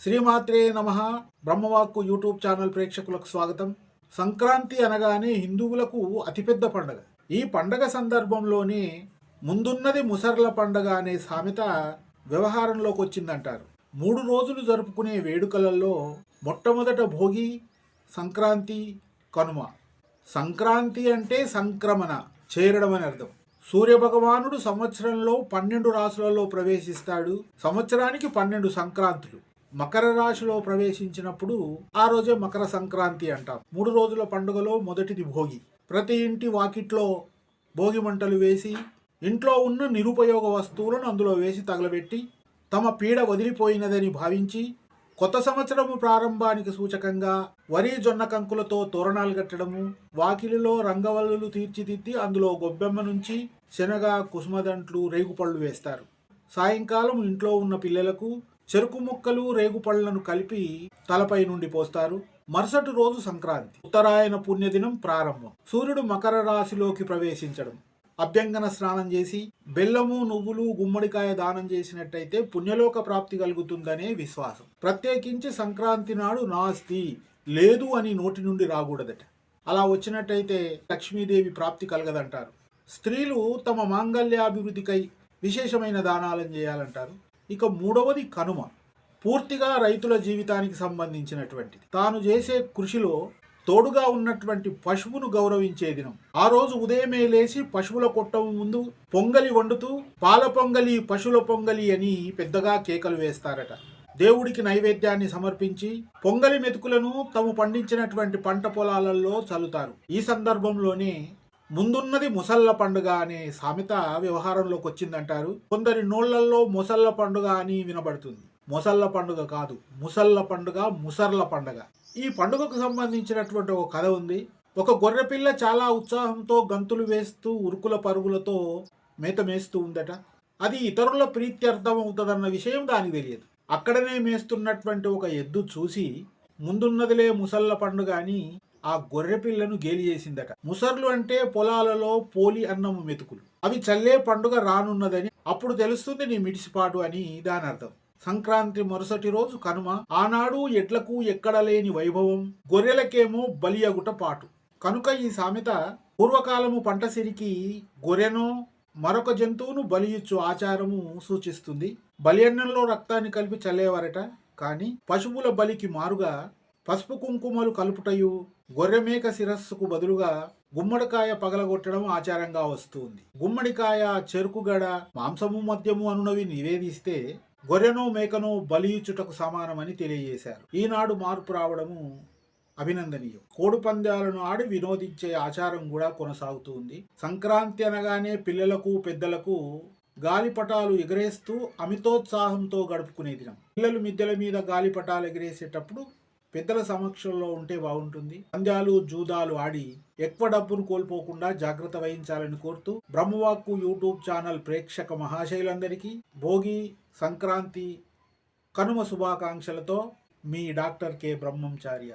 శ్రీమాత్రే నమః. బ్రహ్మవాక్కు YouTube channel ప్రేక్షకులకు స్వాగతం. సంక్రాంతి అనగానే హిందువులకు అతిపెద్ద పండగ. ఈ పండగ సందర్భంలోనే ముందున్నది ముసర్ల పండగ అనే సామెత వ్యవహారంలోకి వచ్చిందంటారు. 3 రోజులు జరుపుకునే వేడుకలలో మొట్టమొదట భోగి, సంక్రాంతి, కనుమ. సంక్రాంతి అంటే సంక్రమణ, చేరడం అని అర్థం. సూర్యభగవానుడు సంవత్సరంలో 12 రాశులలో ప్రవేశిస్తాడు. సంవత్సరానికి 12 సంక్రాంతులు. మకర రాశిలో ప్రవేశించినప్పుడు ఆ రోజే మకర సంక్రాంతి అంటాం. 3 రోజుల పండుగలో మొదటిది భోగి. ప్రతి ఇంటి వాకిట్లో భోగి మంటలు వేసి ఇంట్లో ఉన్న నిరుపయోగ వస్తువులను అందులో వేసి తగలబెట్టి తమ పీడ వదిలిపోయినదని భావించి కొత్త సంవత్సరము ప్రారంభానికి సూచకంగా వరి జొన్న కంకులతో తోరణాలు కట్టడము, వాకిలిలో రంగవల్లులు తీర్చిదిద్ది అందులో గొబ్బెమ్మ నుంచి శనగ, కుసుమదంట్లు, రేగుపళ్ళు వేస్తారు. సాయంకాలం ఇంట్లో ఉన్న పిల్లలకు చెరుకు ముక్కలు, రేగుపళ్లను కలిపి తలపై నుండి పోస్తారు. మరుసటి రోజు సంక్రాంతి. ఉత్తరాయణ పుణ్యదినం ప్రారంభం. సూర్యుడు మకర రాశిలోకి ప్రవేశించడం. అభ్యంగన స్నానం చేసి బెల్లము, నువ్వులు, గుమ్మడికాయ దానం చేసినట్టయితే పుణ్యలోక ప్రాప్తి కలుగుతుందనే విశ్వాసం. ప్రత్యేకించి సంక్రాంతి నాడు నాస్తి, లేదు అని నోటి నుండి రాకూడదట. అలా వచ్చినట్టయితే లక్ష్మీదేవి ప్రాప్తి కలగదంటారు. స్త్రీలు తమ మాంగళ్యాభివృద్ధికై విశేషమైన దానాలను చేయాలంటారు. ఇక మూడవది కనుమ. పూర్తిగా రైతుల జీవితానికి సంబంధించినటువంటిది. తాను చేసే కృషిలో తోడుగా ఉన్నటువంటి పశువును గౌరవించే దినం. ఆ రోజు ఉదయమే లేచి పశువుల కొట్టం ముందు పొంగలి వండుతూ పాల పొంగలి, పశువుల పొంగలి అని పెద్దగా కేకలు వేస్తారట. దేవుడికి నైవేద్యాన్ని సమర్పించి పొంగలి మెతుకులను తాము పండించినటువంటి పంట పొలాలలో చల్లుతారు. ఈ సందర్భంలోనే ముందున్నది ముసళ్ళ పండుగ అనే సామెత వ్యవహారంలోకి వచ్చిందంటారు. కొందరి నోళ్లలో ముసళ్ళ పండుగ అని వినబడుతుంది. ముసళ్ళ పండుగ కాదు, ముసళ్ళ పండుగ, ముసర్ల పండుగ. ఈ పండుగకు సంబంధించినటువంటి ఒక కథ ఉంది. ఒక గొర్రెపిల్ల చాలా ఉత్సాహంతో గంతులు వేస్తూ ఉరుకుల పరుగులతో మేత మేస్తూ ఉందట. అది ఇతరుల ప్రీత్యర్థం అవుతుందన్న విషయం దానికి తెలియదు. అక్కడనే మేస్తున్నటువంటి ఒక ఎద్దు చూసి ముందున్నదిలే ముసళ్ళ పండుగ అని ఆ గొర్రె పిల్లను గేలి చేసిందట. ముసర్లు అంటే పొలాలలో పోలి అన్నము మెతుకులు. అవి చల్లే పండుగ రానున్నదని అప్పుడు తెలుస్తుంది నీ మిడిసిపాటు అని దాని అర్థం. సంక్రాంతి మరుసటి రోజు కనుమ. ఆనాడు ఎడ్లకు ఎక్కడ లేని వైభవం, గొర్రెలకేమో బలి అగుట పాటు. కనుక ఈ సామెత పూర్వకాలము పంట సిరికి గొర్రెనో మరొక జంతువును బలియిచ్చు ఆచారము సూచిస్తుంది. బలి అన్నంలో రక్తాన్ని కలిపి చల్లేవారట. కానీ పశువుల బలికి మారుగా పసుపు కుంకుమలు కలుపుటయు, గొర్రెమేక శిరస్సుకు బదులుగా గుమ్మడికాయ పగలగొట్టడం ఆచారంగా వస్తుంది. గుమ్మడికాయ, చెరుకుగడ, మాంసము, మద్యము అనునవి నివేదిస్తే గొర్రెనో మేకనో బలియిచ్చుటకు సమానమని తెలియజేశారు. ఈనాడు మార్పు రావడము అభినందనీయం. కోడి పందాలను ఆడి వినోదించే ఆచారం కూడా కొనసాగుతుంది. సంక్రాంతి అనగానే పిల్లలకు, పెద్దలకు గాలిపటాలు ఎగరేస్తూ అమితోత్సాహంతో గడుపుకునే దినం. పిల్లలు మిద్దెల మీద గాలిపటాలు ఎగరేసేటప్పుడు పెద్దల సమక్షంలో ఉంటే బాగుంటుంది. పందాలు, జూదాలు ఆడి ఎక్కువ డబ్బును కోల్పోకుండా జాగ్రత్త వహించాలని కోరుతూ బ్రహ్మవాక్కు యూట్యూబ్ ఛానల్ ప్రేక్షక మహాశైలందరికీ భోగి, సంక్రాంతి, కనుమ శుభాకాంక్షలతో మీ డాక్టర్ కె బ్రహ్మంచార్య.